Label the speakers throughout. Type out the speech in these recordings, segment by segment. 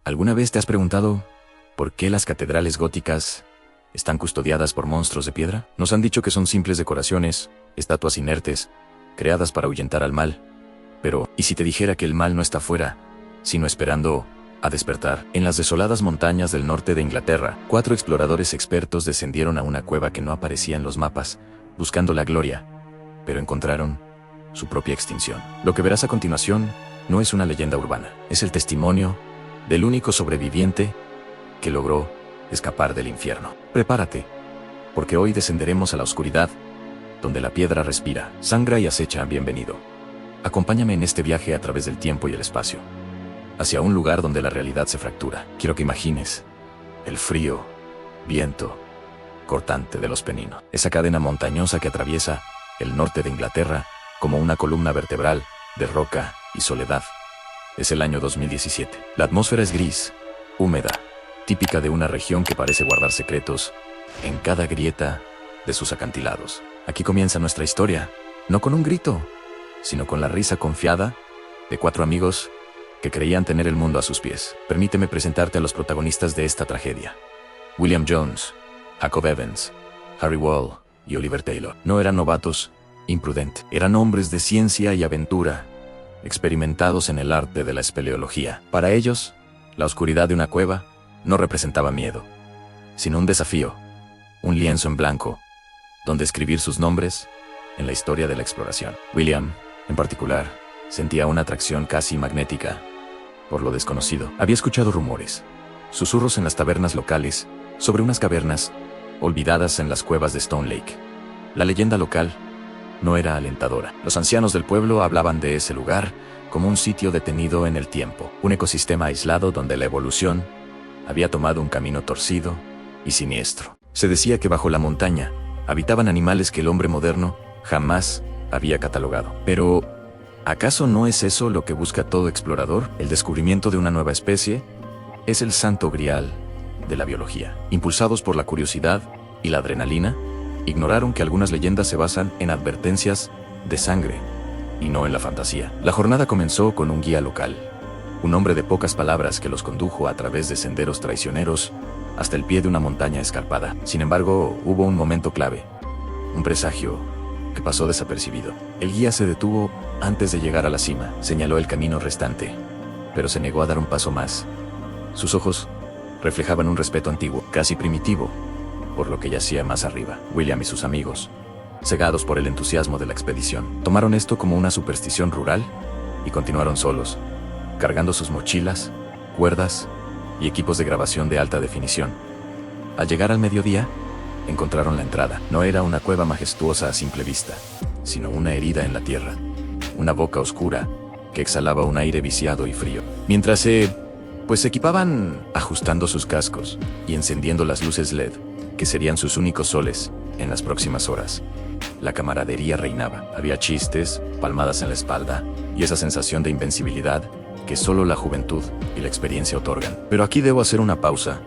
Speaker 1: ¿Alguna vez te has preguntado por qué las catedrales góticas están custodiadas por monstruos de piedra? Nos han dicho que son simples decoraciones, estatuas inertes, creadas para ahuyentar al mal. Pero, ¿y si te dijera que el mal no está fuera, sino esperando a despertar? En las desoladas montañas del norte de Inglaterra, 4 exploradores expertos descendieron a una cueva que no aparecía en los mapas, buscando la gloria, pero encontraron su propia extinción. Lo que verás a continuación no es una leyenda urbana, es el testimonio del único sobreviviente que logró escapar del infierno. Prepárate, porque hoy descenderemos a la oscuridad, donde la piedra respira, sangra y acecha. Bienvenido. Acompáñame en este viaje a través del tiempo y el espacio, hacia un lugar donde la realidad se fractura. Quiero que imagines el frío viento cortante de los Peninos, esa cadena montañosa que atraviesa el norte de Inglaterra como una columna vertebral de roca y soledad. Es el año 2017. La atmósfera es gris, húmeda, típica de una región que parece guardar secretos en cada grieta de sus acantilados. Aquí comienza nuestra historia, no con un grito, sino con la risa confiada de 4 amigos que creían tener el mundo a sus pies. Permíteme presentarte a los protagonistas de esta tragedia. William Jones, Jacob Evans, Harry Wall y Oliver Taylor. No eran novatos, imprudentes. Eran hombres de ciencia y aventura, experimentados en el arte de la espeleología. Para ellos, la oscuridad de una cueva no representaba miedo, sino un desafío, un lienzo en blanco, donde escribir sus nombres en la historia de la exploración. William, en particular, sentía una atracción casi magnética por lo desconocido. Había escuchado rumores, susurros en las tabernas locales, sobre unas cavernas olvidadas en las cuevas de Stone Lake. La leyenda local no era alentadora. Los ancianos del pueblo hablaban de ese lugar como un sitio detenido en el tiempo, un ecosistema aislado donde la evolución había tomado un camino torcido y siniestro. Se decía que bajo la montaña habitaban animales que el hombre moderno jamás había catalogado. Pero, ¿acaso no es eso lo que busca todo explorador? El descubrimiento de una nueva especie es el santo grial de la biología. Impulsados por la curiosidad y la adrenalina, ignoraron que algunas leyendas se basan en advertencias de sangre y no en la fantasía. La jornada comenzó con un guía local, un hombre de pocas palabras que los condujo a través de senderos traicioneros hasta el pie de una montaña escarpada. Sin embargo, hubo un momento clave, un presagio que pasó desapercibido. El guía se detuvo antes de llegar a la cima, señaló el camino restante, pero se negó a dar un paso más. Sus ojos reflejaban un respeto antiguo, casi primitivo, por lo que yacía más arriba. William y sus amigos, cegados por el entusiasmo de la expedición, tomaron esto como una superstición rural y continuaron solos, cargando sus mochilas, cuerdas y equipos de grabación de alta definición. Al llegar al mediodía, encontraron la entrada. No era una cueva majestuosa a simple vista, sino una herida en la tierra, una boca oscura que exhalaba un aire viciado y frío. Mientras se equipaban ajustando sus cascos y encendiendo las luces LED, que serían sus únicos soles en las próximas horas, la camaradería reinaba. Había chistes, palmadas en la espalda y esa sensación de invencibilidad que solo la juventud y la experiencia otorgan. Pero aquí debo hacer una pausa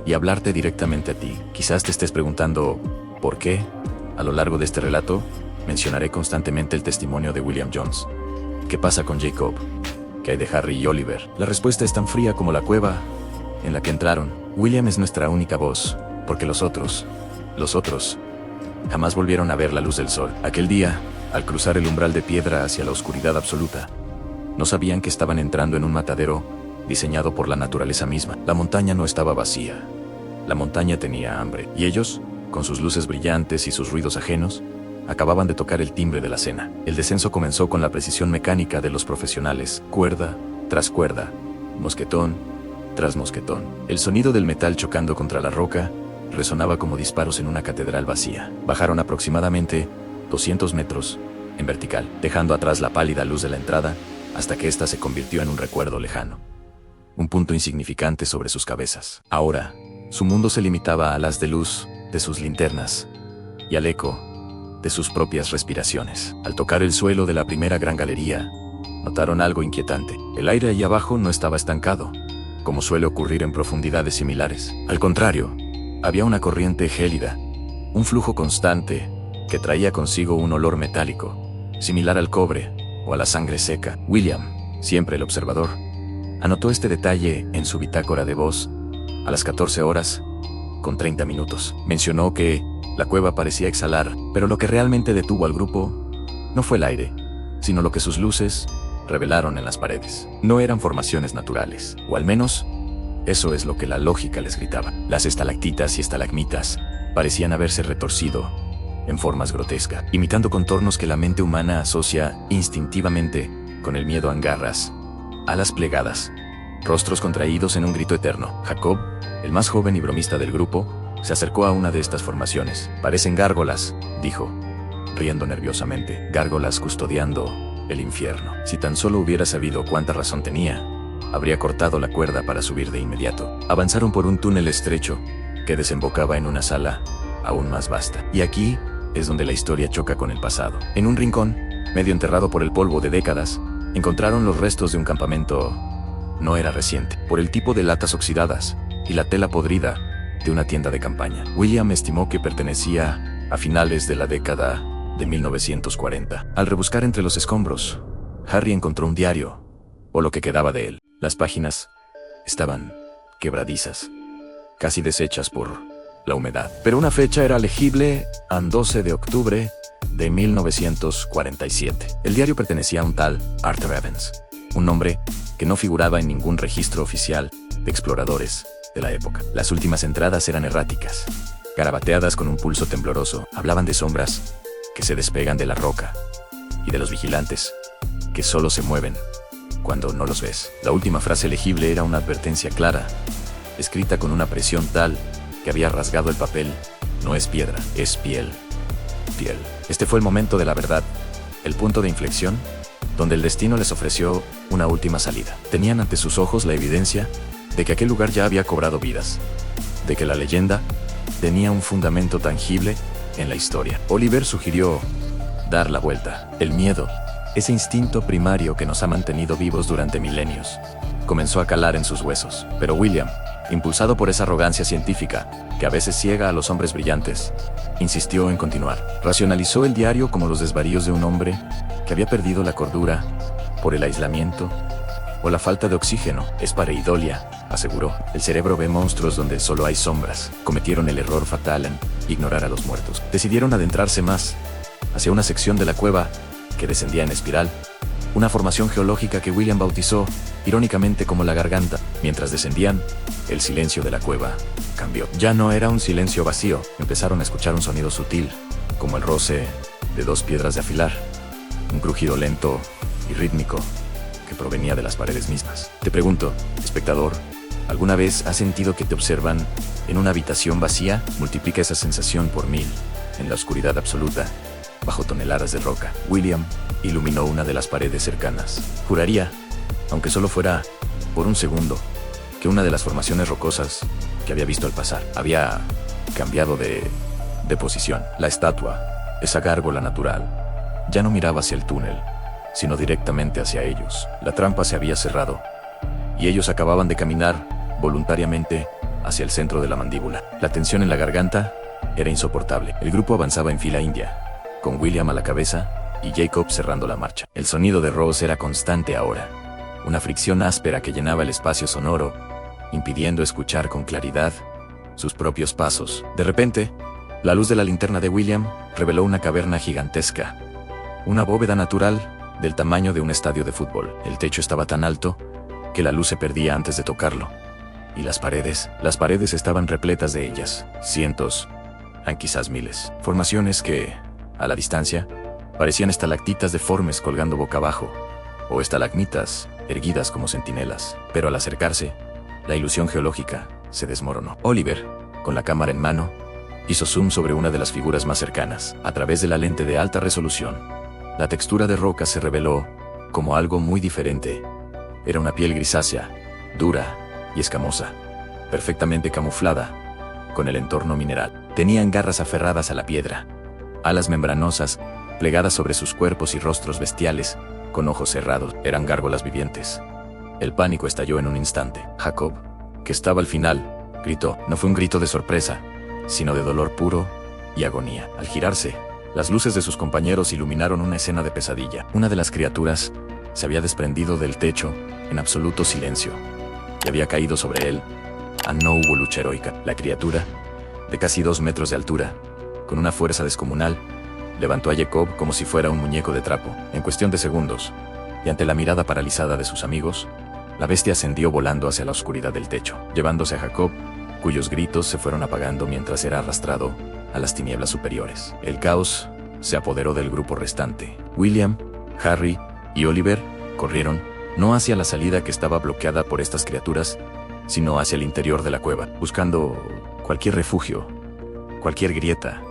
Speaker 1: y hablarte directamente a ti. Quizás te estés preguntando, ¿por qué? A lo largo de este relato, mencionaré constantemente el testimonio de William Jones. ¿Qué pasa con Jacob? ¿Qué hay de Harry y Oliver? La respuesta es tan fría como la cueva en la que entraron. William es nuestra única voz, porque los otros, jamás volvieron a ver la luz del sol. Aquel día, al cruzar el umbral de piedra hacia la oscuridad absoluta, no sabían que estaban entrando en un matadero diseñado por la naturaleza misma. La montaña no estaba vacía. La montaña tenía hambre, y ellos, con sus luces brillantes y sus ruidos ajenos, acababan de tocar el timbre de la cena. El descenso comenzó con la precisión mecánica de los profesionales, cuerda tras cuerda, mosquetón tras mosquetón. El sonido del metal chocando contra la roca resonaba como disparos en una catedral vacía. Bajaron aproximadamente 200 metros en vertical, dejando atrás la pálida luz de la entrada, hasta que ésta se convirtió en un recuerdo lejano, un punto insignificante sobre sus cabezas. Ahora, su mundo se limitaba al haz de luz de sus linternas y al eco de sus propias respiraciones. Al tocar el suelo de la primera gran galería, notaron algo inquietante. El aire allí abajo no estaba estancado, como suele ocurrir en profundidades similares. Al contrario, había una corriente gélida, un flujo constante que traía consigo un olor metálico, similar al cobre o a la sangre seca. William, siempre el observador, Anotó este detalle en su bitácora de voz a las 14 horas con 30 minutos. Mencionó que la cueva parecía exhalar, pero lo que realmente detuvo al grupo no fue el aire, sino lo que sus luces revelaron en las paredes. No eran formaciones naturales, o al menos eso es lo que la lógica les gritaba. Las estalactitas y estalagmitas parecían haberse retorcido en formas grotescas, imitando contornos que la mente humana asocia instintivamente con el miedo a garras, alas plegadas, rostros contraídos en un grito eterno. Jacob, el más joven y bromista del grupo, se acercó a una de estas formaciones. Parecen gárgolas, dijo, riendo nerviosamente. Gárgolas custodiando el infierno. Si tan solo hubiera sabido cuánta razón tenía, habría cortado la cuerda para subir de inmediato. Avanzaron por un túnel estrecho que desembocaba en una sala aún más vasta. Y aquí es donde la historia choca con el pasado. En un rincón, medio enterrado por el polvo de décadas, encontraron los restos de un campamento. No era reciente, por el tipo de latas oxidadas y la tela podrida de una tienda de campaña. William estimó que pertenecía a finales de la década de 1940. Al rebuscar entre los escombros, Harry encontró un diario, o lo que quedaba de él. Las páginas estaban quebradizas, casi deshechas por la humedad. Pero una fecha era legible: 12 de octubre de 1947. El diario pertenecía a un tal Arthur Evans, un nombre que no figuraba en ningún registro oficial de exploradores de la época. Las últimas entradas eran erráticas, garabateadas con un pulso tembloroso. Hablaban de sombras que se despegan de la roca y de los vigilantes que solo se mueven cuando no los ves. La última frase legible era una advertencia clara, escrita con una presión tal que había rasgado el papel. No es piedra, es piel. Piel. Este fue el momento de la verdad, el punto de inflexión, donde el destino les ofreció una última salida. Tenían ante sus ojos la evidencia de que aquel lugar ya había cobrado vidas, de que la leyenda tenía un fundamento tangible en la historia. Oliver sugirió dar la vuelta. El miedo, ese instinto primario que nos ha mantenido vivos durante milenios, comenzó a calar en sus huesos. Pero William, impulsado por esa arrogancia científica que a veces ciega a los hombres brillantes, insistió en continuar. Racionalizó el diario como los desvaríos de un hombre que había perdido la cordura por el aislamiento o la falta de oxígeno. Es pareidolia, aseguró. El cerebro ve monstruos donde solo hay sombras. Cometieron el error fatal en ignorar a los muertos. Decidieron adentrarse más hacia una sección de la cueva que descendía en espiral, una formación geológica que William bautizó irónicamente como la garganta. Mientras descendían, el silencio de la cueva cambió. Ya no era un silencio vacío. Empezaron a escuchar un sonido sutil, como el roce de dos piedras de afilar, un crujido lento y rítmico que provenía de las paredes mismas. Te pregunto, espectador, ¿alguna vez has sentido que te observan en una habitación vacía? Multiplica esa sensación por 1000, en la oscuridad absoluta, bajo toneladas de roca. William iluminó una de las paredes cercanas. Juraría, aunque solo fuera por un segundo, que una de las formaciones rocosas que había visto al pasar había cambiado de posición. La estatua, esa gárgola natural, ya no miraba hacia el túnel, sino directamente hacia ellos. La trampa se había cerrado, y ellos acababan de caminar voluntariamente hacia el centro de la mandíbula. La tensión en la garganta era insoportable. El grupo avanzaba en fila india, con William a la cabeza y Jacob cerrando la marcha. El sonido de Rose era constante ahora, una fricción áspera que llenaba el espacio sonoro, impidiendo escuchar con claridad sus propios pasos. De repente, la luz de la linterna de William reveló una caverna gigantesca, una bóveda natural del tamaño de un estadio de fútbol. El techo estaba tan alto que la luz se perdía antes de tocarlo. Y las paredes estaban repletas de ellas. Cientos, quizás miles. Formaciones que, a la distancia, parecían estalactitas deformes colgando boca abajo, o estalagmitas erguidas como centinelas. Pero al acercarse, la ilusión geológica se desmoronó. Oliver, con la cámara en mano, hizo zoom sobre una de las figuras más cercanas. A través de la lente de alta resolución, la textura de roca se reveló como algo muy diferente. Era una piel grisácea, dura y escamosa, perfectamente camuflada con el entorno mineral. Tenían garras aferradas a la piedra, alas membranosas plegadas sobre sus cuerpos y rostros bestiales, con ojos cerrados. Eran gárgolas vivientes. El pánico estalló en un instante. Jacob, que estaba al final, gritó. No fue un grito de sorpresa, sino de dolor puro y agonía. Al girarse, las luces de sus compañeros iluminaron una escena de pesadilla. Una de las criaturas se había desprendido del techo en absoluto silencio y había caído sobre él. No hubo lucha heroica. La criatura, de casi 2 metros de altura, con una fuerza descomunal, levantó a Jacob como si fuera un muñeco de trapo, en cuestión de segundos, y ante la mirada paralizada de sus amigos, la bestia ascendió volando hacia la oscuridad del techo, llevándose a Jacob, cuyos gritos se fueron apagando mientras era arrastrado a las tinieblas superiores. El caos se apoderó del grupo restante. William, Harry y Oliver corrieron, no hacia la salida que estaba bloqueada por estas criaturas, sino hacia el interior de la cueva, buscando cualquier refugio, cualquier grieta,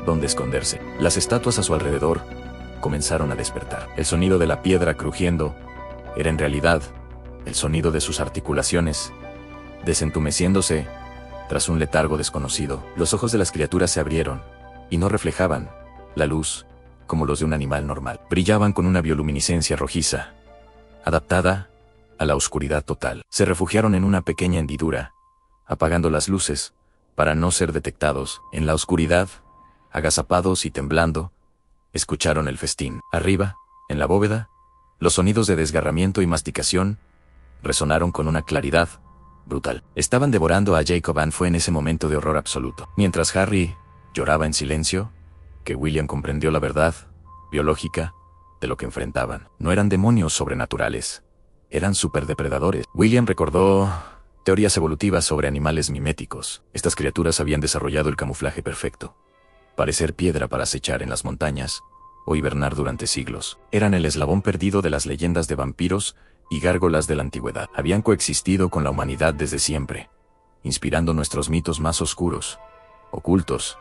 Speaker 1: donde esconderse. Las estatuas a su alrededor comenzaron a despertar. El sonido de la piedra crujiendo era en realidad el sonido de sus articulaciones, desentumeciéndose tras un letargo desconocido. Los ojos de las criaturas se abrieron, y no reflejaban la luz como los de un animal normal. Brillaban con una bioluminiscencia rojiza, adaptada a la oscuridad total. Se refugiaron en una pequeña hendidura, apagando las luces, para no ser detectados. En la oscuridad, agazapados y temblando, escucharon el festín. Arriba, en la bóveda, los sonidos de desgarramiento y masticación resonaron con una claridad brutal. Estaban devorando a Jacob. Fue en ese momento de horror absoluto. Mientras Harry lloraba en silencio, que William comprendió la verdad biológica de lo que enfrentaban. No eran demonios sobrenaturales, eran superdepredadores. William recordó teorías evolutivas sobre animales miméticos. Estas criaturas habían desarrollado el camuflaje perfecto: parecer piedra para acechar en las montañas o hibernar durante siglos. Eran el eslabón perdido de las leyendas de vampiros y gárgolas de la antigüedad. Habían coexistido con la humanidad desde siempre, inspirando nuestros mitos más oscuros, ocultos,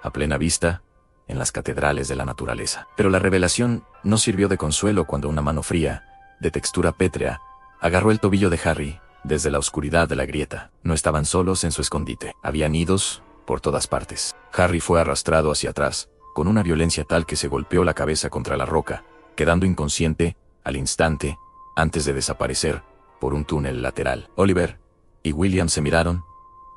Speaker 1: a plena vista, en las catedrales de la naturaleza. Pero la revelación no sirvió de consuelo cuando una mano fría, de textura pétrea, agarró el tobillo de Harry desde la oscuridad de la grieta. No estaban solos en su escondite. Había nidos por todas partes. Harry fue arrastrado hacia atrás, con una violencia tal que se golpeó la cabeza contra la roca, quedando inconsciente al instante, antes de desaparecer por un túnel lateral. Oliver y William se miraron,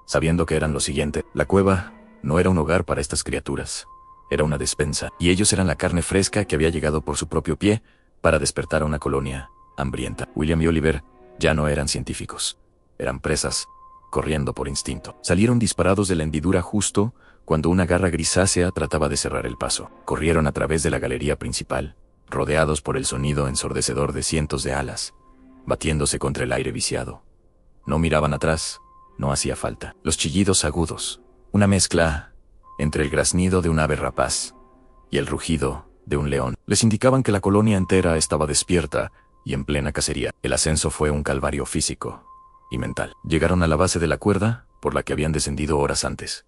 Speaker 1: sabiendo que eran lo siguiente. La cueva no era un hogar para estas criaturas. Era una despensa, y ellos eran la carne fresca que había llegado por su propio pie para despertar a una colonia hambrienta. William y Oliver ya no eran científicos. Eran presas, corriendo por instinto. Salieron disparados de la hendidura justo cuando una garra grisácea trataba de cerrar el paso. Corrieron a través de la galería principal, rodeados por el sonido ensordecedor de cientos de alas, batiéndose contra el aire viciado. No miraban atrás, no hacía falta. Los chillidos agudos, una mezcla entre el graznido de un ave rapaz y el rugido de un león, les indicaban que la colonia entera estaba despierta y en plena cacería. El ascenso fue un calvario físico y mental. Llegaron a la base de la cuerda por la que habían descendido horas antes.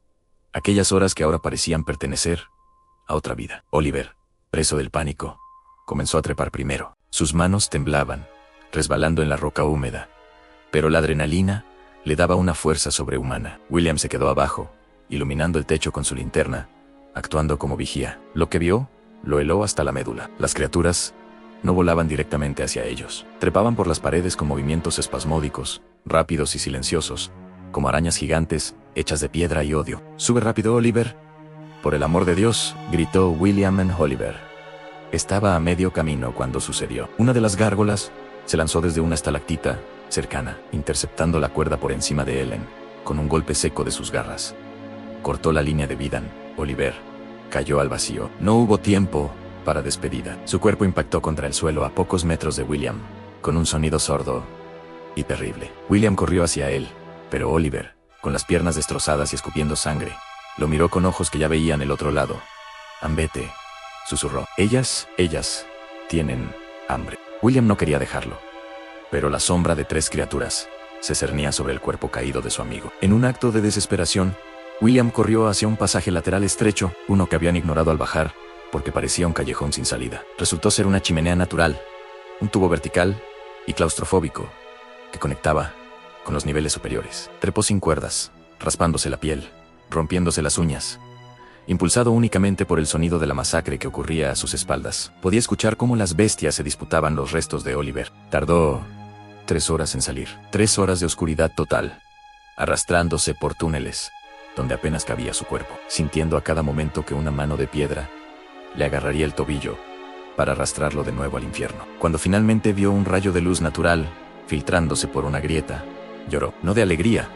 Speaker 1: Aquellas horas que ahora parecían pertenecer a otra vida. Oliver, preso del pánico, comenzó a trepar primero. Sus manos temblaban, resbalando en la roca húmeda, pero la adrenalina le daba una fuerza sobrehumana. William se quedó abajo, iluminando el techo con su linterna, actuando como vigía. Lo que vio lo heló hasta la médula. Las criaturas no volaban directamente hacia ellos. Trepaban por las paredes con movimientos espasmódicos, rápidos y silenciosos, como arañas gigantes, hechas de piedra y odio. «¡Sube rápido, Oliver! Por el amor de Dios», gritó William en Oliver. Estaba a medio camino cuando sucedió. Una de las gárgolas se lanzó desde una estalactita cercana, interceptando la cuerda por encima de Ellen, con un golpe seco de sus garras. Cortó la línea de vida. Oliver cayó al vacío. No hubo tiempo para despedida. Su cuerpo impactó contra el suelo a pocos metros de William, con un sonido sordo y terrible. William corrió hacia él, pero Oliver, con las piernas destrozadas y escupiendo sangre, lo miró con ojos que ya veían el otro lado. «Vete», susurró. Ellas tienen hambre». William no quería dejarlo, pero la sombra de 3 criaturas se cernía sobre el cuerpo caído de su amigo. En un acto de desesperación, William corrió hacia un pasaje lateral estrecho, uno que habían ignorado al bajar, porque parecía un callejón sin salida. Resultó ser una chimenea natural, un tubo vertical y claustrofóbico, que conectaba con los niveles superiores. Trepó sin cuerdas, raspándose la piel, rompiéndose las uñas, impulsado únicamente por el sonido de la masacre que ocurría a sus espaldas. Podía escuchar cómo las bestias se disputaban los restos de Oliver. Tardó 3 horas en salir. 3 horas de oscuridad total, arrastrándose por túneles donde apenas cabía su cuerpo, sintiendo a cada momento que una mano de piedra le agarraría el tobillo para arrastrarlo de nuevo al infierno. Cuando finalmente vio un rayo de luz natural filtrándose por una grieta, lloró, no de alegría,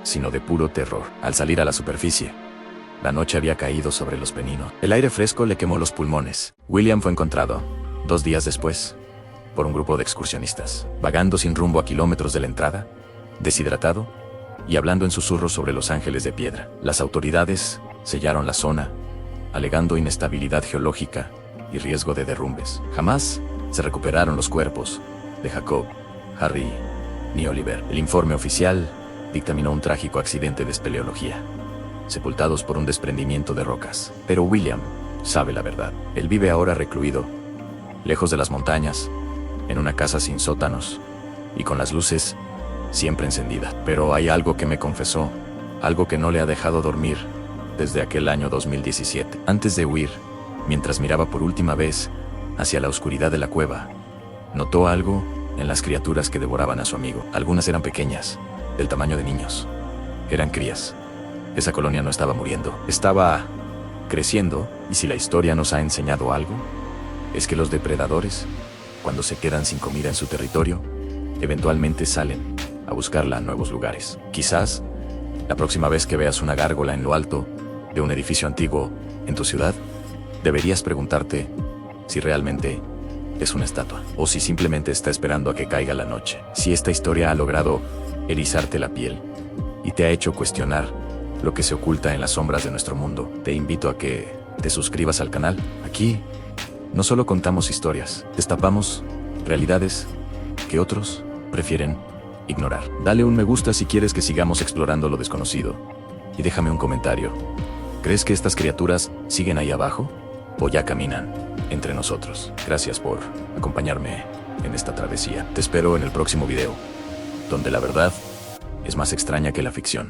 Speaker 1: sino de puro terror. Al salir a la superficie, la noche había caído sobre los peninos. El aire fresco le quemó los pulmones. William fue encontrado, 2 días después, por un grupo de excursionistas, vagando sin rumbo a kilómetros de la entrada, deshidratado y hablando en susurros sobre los ángeles de piedra. Las autoridades sellaron la zona, alegando inestabilidad geológica y riesgo de derrumbes. Jamás se recuperaron los cuerpos de Jacob, Harry ni Oliver. El informe oficial dictaminó un trágico accidente de espeleología, sepultados por un desprendimiento de rocas. Pero William sabe la verdad. Él vive ahora recluido, lejos de las montañas, en una casa sin sótanos y con las luces siempre encendidas. Pero hay algo que me confesó, algo que no le ha dejado dormir desde aquel año 2017. Antes de huir, mientras miraba por última vez hacia la oscuridad de la cueva, notó algo en las criaturas que devoraban a su amigo. Algunas eran pequeñas, del tamaño de niños. Eran crías. Esa colonia no estaba muriendo, estaba creciendo, y si la historia nos ha enseñado algo, es que los depredadores, cuando se quedan sin comida en su territorio, eventualmente salen a buscarla a nuevos lugares. Quizás, la próxima vez que veas una gárgola en lo alto de un edificio antiguo en tu ciudad, deberías preguntarte si realmente es una estatua o si simplemente está esperando a que caiga la noche. Si esta historia ha logrado erizarte la piel y te ha hecho cuestionar lo que se oculta en las sombras de nuestro mundo, te invito a que te suscribas al canal. Aquí no solo contamos historias, destapamos realidades que otros prefieren ignorar. Dale un me gusta si quieres que sigamos explorando lo desconocido y déjame un comentario. ¿Crees que estas criaturas siguen ahí abajo o ya caminan entre nosotros? Gracias por acompañarme en esta travesía. Te espero en el próximo video, donde la verdad es más extraña que la ficción.